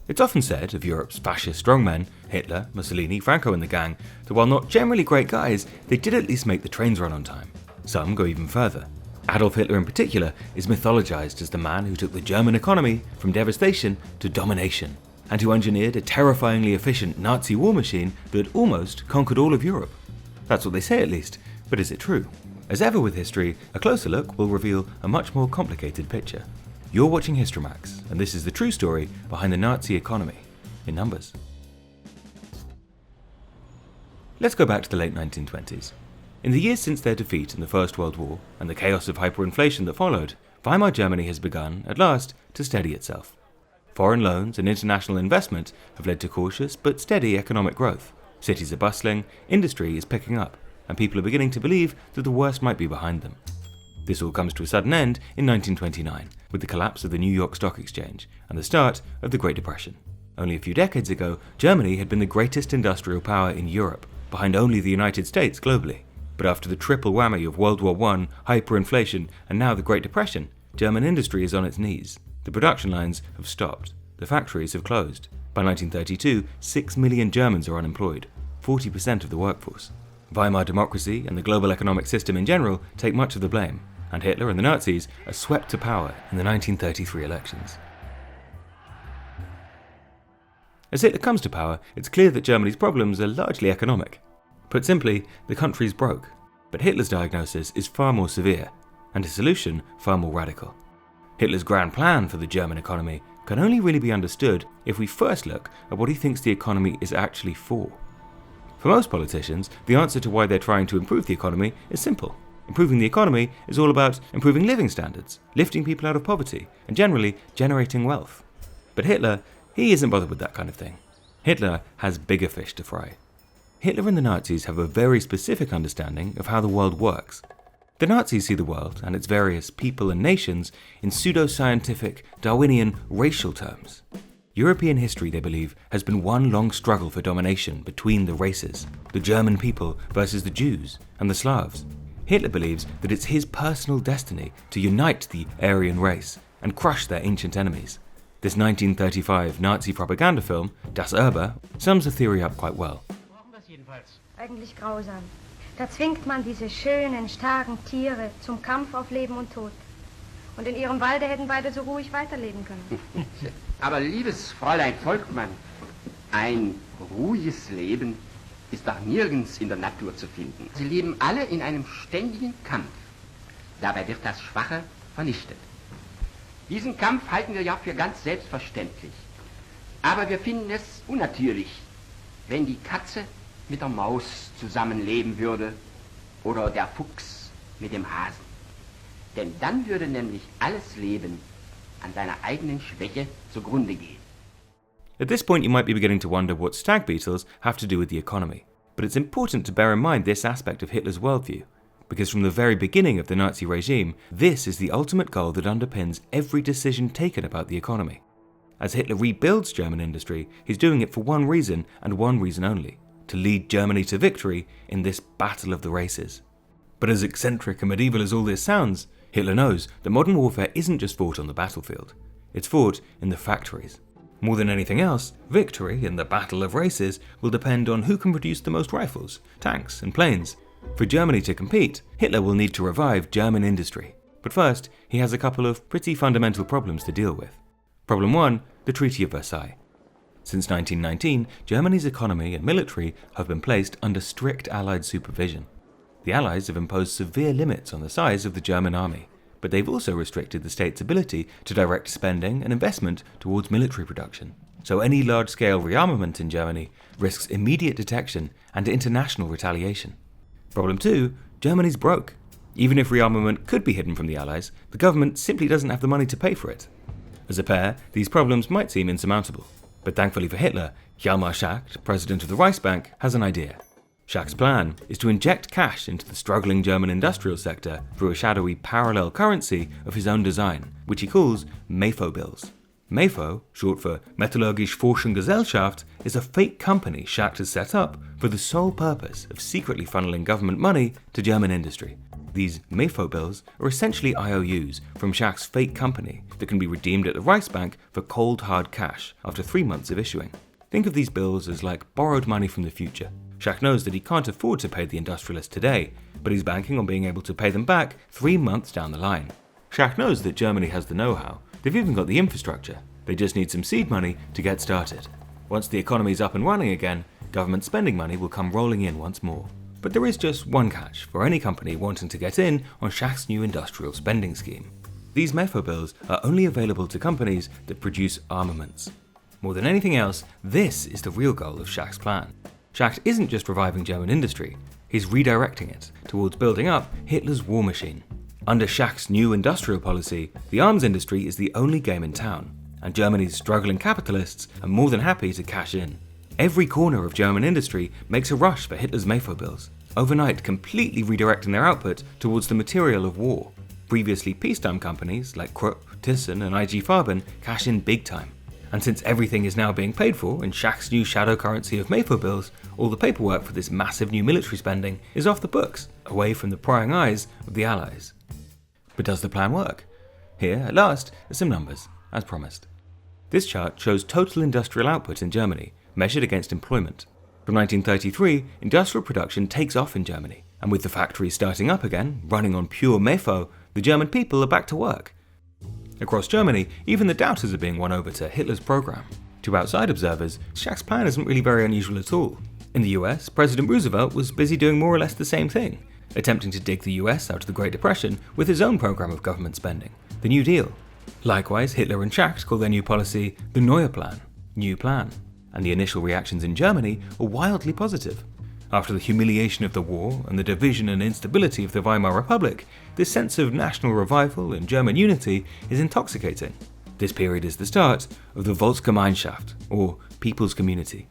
It's often said of Europe's fascist strongmen, Hitler, Mussolini, Franco and the gang, that while not generally great guys, they did at least make the trains run on time. Some go even further. Adolf Hitler in particular is mythologized as the man who took the German economy from devastation to domination, and who engineered a terrifyingly efficient Nazi war machine that almost conquered all of Europe. That's what they say at least, but is it true? As ever with history, a closer look will reveal a much more complicated picture. You're watching Historymax, and this is the true story behind the Nazi economy, in numbers. Let's go back to the late 1920s. In the years since their defeat in the First World War and the chaos of hyperinflation that followed, Weimar Germany has begun, at last, to steady itself. Foreign loans and international investment have led to cautious but steady economic growth. Cities are bustling, industry is picking up, and people are beginning to believe that the worst might be behind them. This all comes to a sudden end in 1929, with the collapse of the New York Stock Exchange and the start of the Great Depression. Only a few decades ago, Germany had been the greatest industrial power in Europe, behind only the United States globally. But after the triple whammy of World War I, hyperinflation, and now the Great Depression, German industry is on its knees. The production lines have stopped. The factories have closed. By 1932, 6 million Germans are unemployed, 40% of the workforce. Weimar democracy and the global economic system in general take much of the blame, and Hitler and the Nazis are swept to power in the 1933 elections. As Hitler comes to power, it's clear that Germany's problems are largely economic. Put simply, the country's broke. But Hitler's diagnosis is far more severe, and his solution far more radical. Hitler's grand plan for the German economy can only really be understood if we first look at what he thinks the economy is actually for. For most politicians, the answer to why they're trying to improve the economy is simple. Improving the economy is all about improving living standards, lifting people out of poverty, and generally generating wealth. But Hitler, he isn't bothered with that kind of thing. Hitler has bigger fish to fry. Hitler and the Nazis have a very specific understanding of how the world works. The Nazis see the world and its various people and nations in pseudo-scientific, Darwinian, racial terms. European history, they believe, has been one long struggle for domination between the races, the German people versus the Jews and the Slavs. Hitler believes that it's his personal destiny to unite the Aryan race and crush their ancient enemies. This 1935 Nazi propaganda film, Das Erbe, sums the theory up quite well. Eigentlich grausam. Da zwingt man diese schönen, starken Tiere zum Kampf auf Leben und Tod. Und in ihrem Walde hätten beide so ruhig weiterleben können. Aber liebes Fräulein Volkmann, ein ruhiges Leben ist doch nirgends in der Natur zu finden. Sie leben alle in einem ständigen Kampf. Dabei wird das Schwache vernichtet. Diesen Kampf halten wir ja für ganz selbstverständlich. Aber wir finden es unnatürlich, wenn die Katze mit der Maus zusammenleben würde oder der Fuchs mit dem Hasen. Denn dann würde nämlich alles Leben an seiner eigenen Schwäche zugrunde gehen. At this point you might be beginning to wonder what stag beetles have to do with the economy. But it's important to bear in mind this aspect of Hitler's worldview, because from the very beginning of the Nazi regime, this is the ultimate goal that underpins every decision taken about the economy. As Hitler rebuilds German industry, he's doing it for one reason and one reason only: to lead Germany to victory in this battle of the races. But as eccentric and medieval as all this sounds, Hitler knows that modern warfare isn't just fought on the battlefield, it's fought in the factories. More than anything else, victory in the battle of races will depend on who can produce the most rifles, tanks and planes. For Germany to compete, Hitler will need to revive German industry. But first, he has a couple of pretty fundamental problems to deal with. Problem 1, the Treaty of Versailles. Since 1919, Germany's economy and military have been placed under strict Allied supervision. The Allies have imposed severe limits on the size of the German army, but they've also restricted the state's ability to direct spending and investment towards military production. So any large-scale rearmament in Germany risks immediate detection and international retaliation. Problem 2, Germany's broke. Even if rearmament could be hidden from the Allies, the government simply doesn't have the money to pay for it. As a pair, these problems might seem insurmountable. But thankfully for Hitler, Hjalmar Schacht, president of the Reichsbank, has an idea. Schacht's plan is to inject cash into the struggling German industrial sector through a shadowy parallel currency of his own design, which he calls MEFO bills. MEFO, short for Metallurgische Forschungsgesellschaft, is a fake company Schacht has set up for the sole purpose of secretly funneling government money to German industry. These Mefo bills are essentially IOUs from Schacht's fake company that can be redeemed at the Reichsbank for cold hard cash after 3 months of issuing. Think of these bills as like borrowed money from the future. Schacht knows that he can't afford to pay the industrialists today, but he's banking on being able to pay them back 3 months down the line. Schacht knows that Germany has the know-how. They've even got the infrastructure. They just need some seed money to get started. Once the economy's up and running again, government spending money will come rolling in once more. But there is just one catch for any company wanting to get in on Schacht's new industrial spending scheme. These Mefo bills are only available to companies that produce armaments. More than anything else, this is the real goal of Schacht's plan. Schacht isn't just reviving German industry, he's redirecting it towards building up Hitler's war machine. Under Schacht's new industrial policy, the arms industry is the only game in town, and Germany's struggling capitalists are more than happy to cash in. Every corner of German industry makes a rush for Hitler's Mefo bills, overnight completely redirecting their output towards the material of war. Previously peacetime companies like Krupp, Thyssen and IG Farben cash in big time. And since everything is now being paid for in Schacht's new shadow currency of Mefo bills, all the paperwork for this massive new military spending is off the books, away from the prying eyes of the Allies. But does the plan work? Here, at last, are some numbers, as promised. This chart shows total industrial output in Germany, measured against employment. From 1933, industrial production takes off in Germany, and with the factories starting up again, running on pure Mefo, the German people are back to work. Across Germany, even the doubters are being won over to Hitler's program. To outside observers, Schacht's plan isn't really very unusual at all. In the US, President Roosevelt was busy doing more or less the same thing, attempting to dig the US out of the Great Depression with his own program of government spending, the New Deal. Likewise, Hitler and Schacht call their new policy the Neue Plan, New Plan, and the initial reactions in Germany are wildly positive. After the humiliation of the war and the division and instability of the Weimar Republic, this sense of national revival and German unity is intoxicating. This period is the start of the Volksgemeinschaft, or People's Community.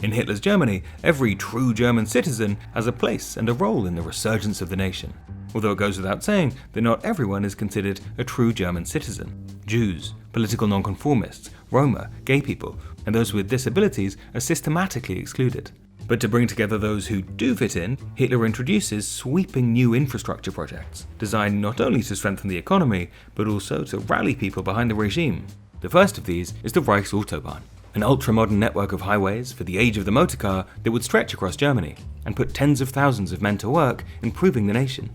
In Hitler's Germany, every true German citizen has a place and a role in the resurgence of the nation, although it goes without saying that not everyone is considered a true German citizen. Jews, political nonconformists, Roma, gay people, and those with disabilities are systematically excluded. But to bring together those who do fit in, Hitler introduces sweeping new infrastructure projects, designed not only to strengthen the economy, but also to rally people behind the regime. The first of these is the Reichsautobahn, an ultra-modern network of highways for the age of the motor car that would stretch across Germany and put tens of thousands of men to work improving the nation.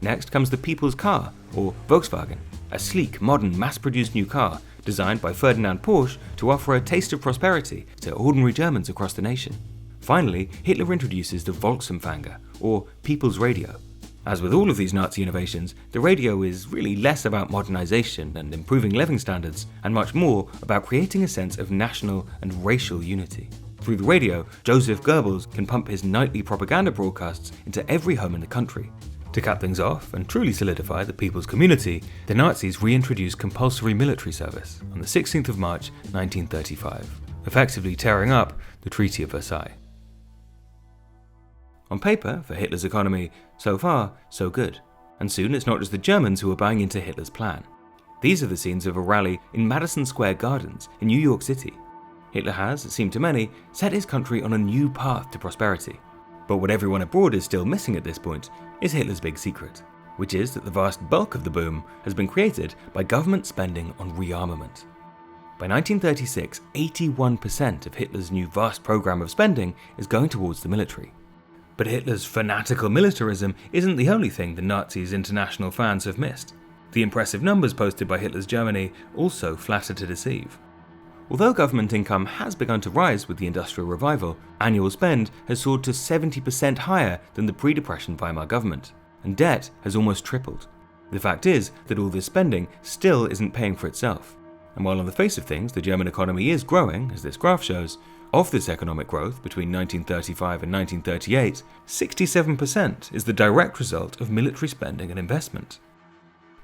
Next comes the People's Car, or Volkswagen, a sleek, modern, mass-produced new car designed by Ferdinand Porsche to offer a taste of prosperity to ordinary Germans across the nation. Finally, Hitler introduces the Volksempfänger, or People's Radio. As with all of these Nazi innovations, the radio is really less about modernization and improving living standards, and much more about creating a sense of national and racial unity. Through the radio, Joseph Goebbels can pump his nightly propaganda broadcasts into every home in the country. To cap things off and truly solidify the people's community, the Nazis reintroduced compulsory military service on the 16th of March 1935, effectively tearing up the Treaty of Versailles. On paper, for Hitler's economy, so far, so good. And soon it's not just the Germans who are buying into Hitler's plan. These are the scenes of a rally in Madison Square Gardens in New York City. Hitler has, it seemed to many, set his country on a new path to prosperity. But what everyone abroad is still missing at this point is Hitler's big secret, which is that the vast bulk of the boom has been created by government spending on rearmament. By 1936, 81% of Hitler's new vast program of spending is going towards the military. But Hitler's fanatical militarism isn't the only thing the Nazis' international fans have missed. The impressive numbers posted by Hitler's Germany also flatter to deceive. Although government income has begun to rise with the Industrial Revival, annual spend has soared to 70% higher than the pre-Depression Weimar government, and debt has almost tripled. The fact is that all this spending still isn't paying for itself. And while on the face of things the German economy is growing, as this graph shows, of this economic growth between 1935 and 1938, 67% is the direct result of military spending and investment.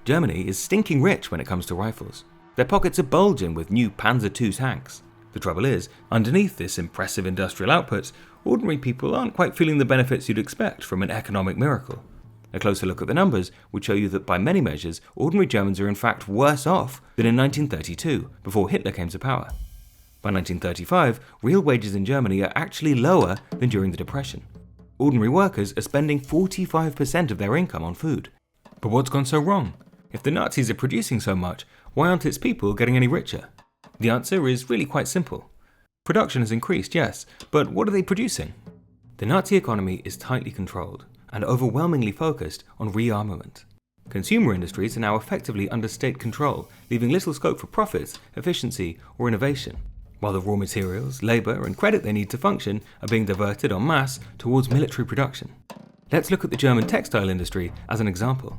Germany is stinking rich when it comes to rifles. Their pockets are bulging with new Panzer II tanks. The trouble is, underneath this impressive industrial output, ordinary people aren't quite feeling the benefits you'd expect from an economic miracle. A closer look at the numbers would show you that by many measures, ordinary Germans are in fact worse off than in 1932, before Hitler came to power. By 1935, real wages in Germany are actually lower than during the Depression. Ordinary workers are spending 45% of their income on food. But what's gone so wrong? If the Nazis are producing so much, why aren't its people getting any richer? The answer is really quite simple. Production has increased, yes, but what are they producing? The Nazi economy is tightly controlled and overwhelmingly focused on rearmament. Consumer industries are now effectively under state control, leaving little scope for profits, efficiency, or innovation, while the raw materials, labour, and credit they need to function are being diverted en masse towards military production. Let's look at the German textile industry as an example.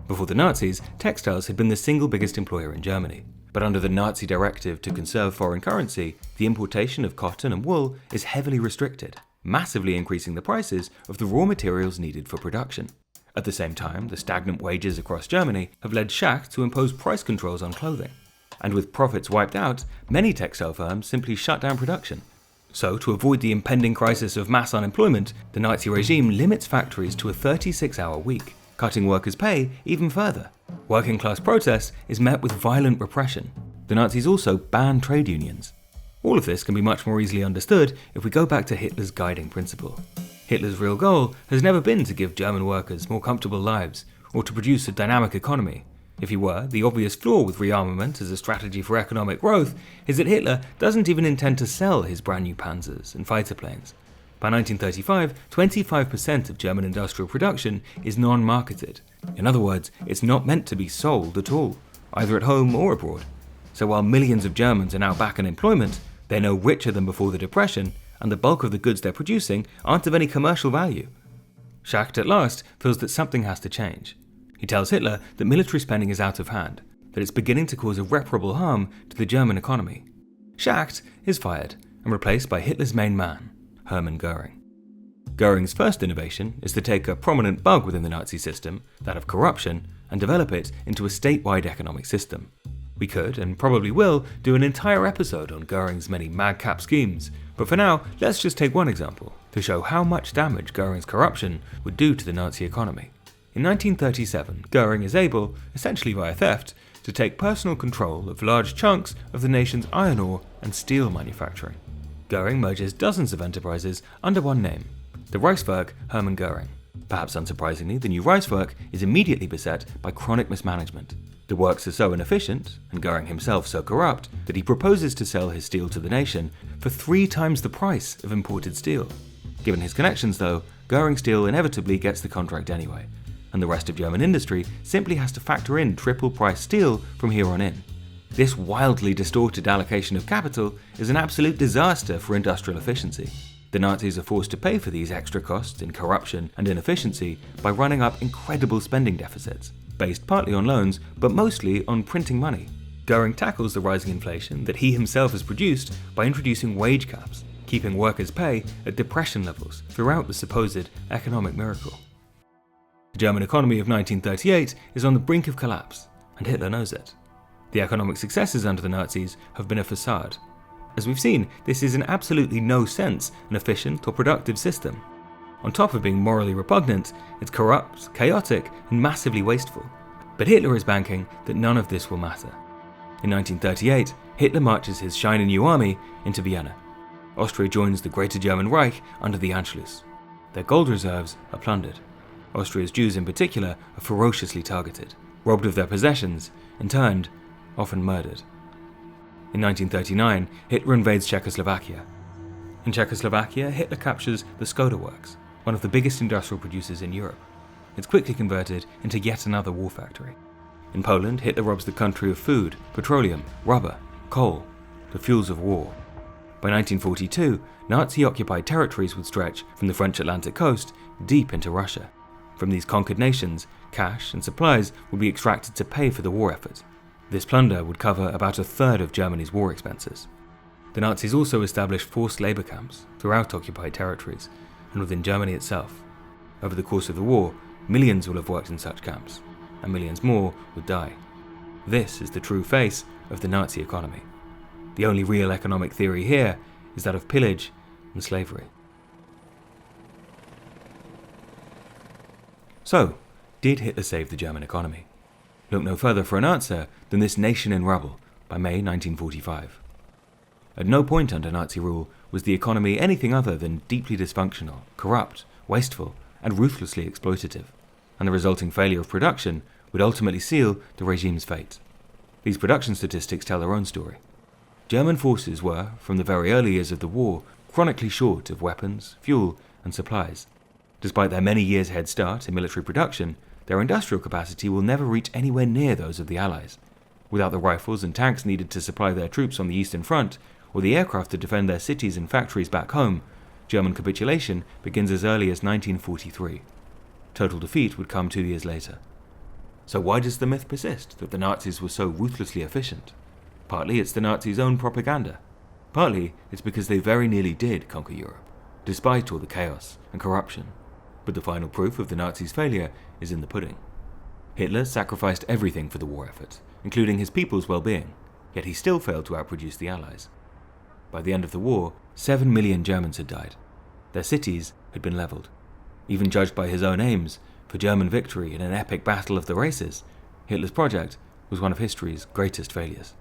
Before the Nazis, textiles had been the single biggest employer in Germany. But under the Nazi directive to conserve foreign currency, the importation of cotton and wool is heavily restricted, massively increasing the prices of the raw materials needed for production. At the same time, the stagnant wages across Germany have led Schacht to impose price controls on clothing. And with profits wiped out, many textile firms simply shut down production. So, to avoid the impending crisis of mass unemployment, the Nazi regime limits factories to a 36-hour week, cutting workers' pay even further. Working class protest is met with violent repression. The Nazis also ban trade unions. All of this can be much more easily understood if we go back to Hitler's guiding principle. Hitler's real goal has never been to give German workers more comfortable lives or to produce a dynamic economy. If he were, the obvious flaw with rearmament as a strategy for economic growth is that Hitler doesn't even intend to sell his brand new panzers and fighter planes. By 1935, 25% of German industrial production is non-marketed. In other words, it's not meant to be sold at all, either at home or abroad. So while millions of Germans are now back in employment, they're no richer than before the Depression, and the bulk of the goods they're producing aren't of any commercial value. Schacht at last feels that something has to change. He tells Hitler that military spending is out of hand, that it's beginning to cause irreparable harm to the German economy. Schacht is fired and replaced by Hitler's main man, Hermann Göring. Göring's first innovation is to take a prominent bug within the Nazi system, that of corruption, and develop it into a statewide economic system. We could, and probably will, do an entire episode on Göring's many madcap schemes, but for now, let's just take one example to show how much damage Göring's corruption would do to the Nazi economy. In 1937, Göring is able, essentially via theft, to take personal control of large chunks of the nation's iron ore and steel manufacturing. Göring merges dozens of enterprises under one name, the Reichswerk Hermann Göring. Perhaps unsurprisingly, the new Reichswerk is immediately beset by chronic mismanagement. The works are so inefficient, and Göring himself so corrupt, that he proposes to sell his steel to the nation for 3 times the price of imported steel. Given his connections though, Göring Steel inevitably gets the contract anyway, and the rest of German industry simply has to factor in triple-price steel from here on in. This wildly distorted allocation of capital is an absolute disaster for industrial efficiency. The Nazis are forced to pay for these extra costs in corruption and inefficiency by running up incredible spending deficits, based partly on loans, but mostly on printing money. Göring tackles the rising inflation that he himself has produced by introducing wage caps, keeping workers' pay at depression levels throughout the supposed economic miracle. The German economy of 1938 is on the brink of collapse, and Hitler knows it. The economic successes under the Nazis have been a facade. As we've seen, this is in absolutely no sense an efficient or productive system. On top of being morally repugnant, it's corrupt, chaotic, and massively wasteful. But Hitler is banking that none of this will matter. In 1938, Hitler marches his shiny new army into Vienna. Austria joins the Greater German Reich under the Anschluss. Their gold reserves are plundered. Austria's Jews in particular are ferociously targeted, robbed of their possessions, interned, often murdered. In 1939, Hitler invades Czechoslovakia. In Czechoslovakia, Hitler captures the Skoda works, one of the biggest industrial producers in Europe. It's quickly converted into yet another war factory. In Poland, Hitler robs the country of food, petroleum, rubber, coal, the fuels of war. By 1942, Nazi-occupied territories would stretch from the French Atlantic coast deep into Russia. From these conquered nations, cash and supplies would be extracted to pay for the war effort. This plunder would cover about 1/3 of Germany's war expenses. The Nazis also established forced labour camps throughout occupied territories and within Germany itself. Over the course of the war, millions will have worked in such camps, and millions more would die. This is the true face of the Nazi economy. The only real economic theory here is that of pillage and slavery. So, did Hitler save the German economy? Look no further for an answer than this Nation in Rubble by May 1945. At no point under Nazi rule was the economy anything other than deeply dysfunctional, corrupt, wasteful, and ruthlessly exploitative, and the resulting failure of production would ultimately seal the regime's fate. These production statistics tell their own story. German forces were, from the very early years of the war, chronically short of weapons, fuel, and supplies. Despite their many years' head start in military production, their industrial capacity will never reach anywhere near those of the Allies. Without the rifles and tanks needed to supply their troops on the Eastern Front, or the aircraft to defend their cities and factories back home, German capitulation begins as early as 1943. Total defeat would come 2 years later. So why does the myth persist that the Nazis were so ruthlessly efficient? Partly it's the Nazis' own propaganda. Partly it's because they very nearly did conquer Europe, despite all the chaos and corruption. But the final proof of the Nazis' failure is in the pudding. Hitler sacrificed everything for the war effort, including his people's well-being, yet he still failed to outproduce the Allies. By the end of the war, 7 million Germans had died. Their cities had been leveled. Even judged by his own aims for German victory in an epic battle of the races, Hitler's project was one of history's greatest failures.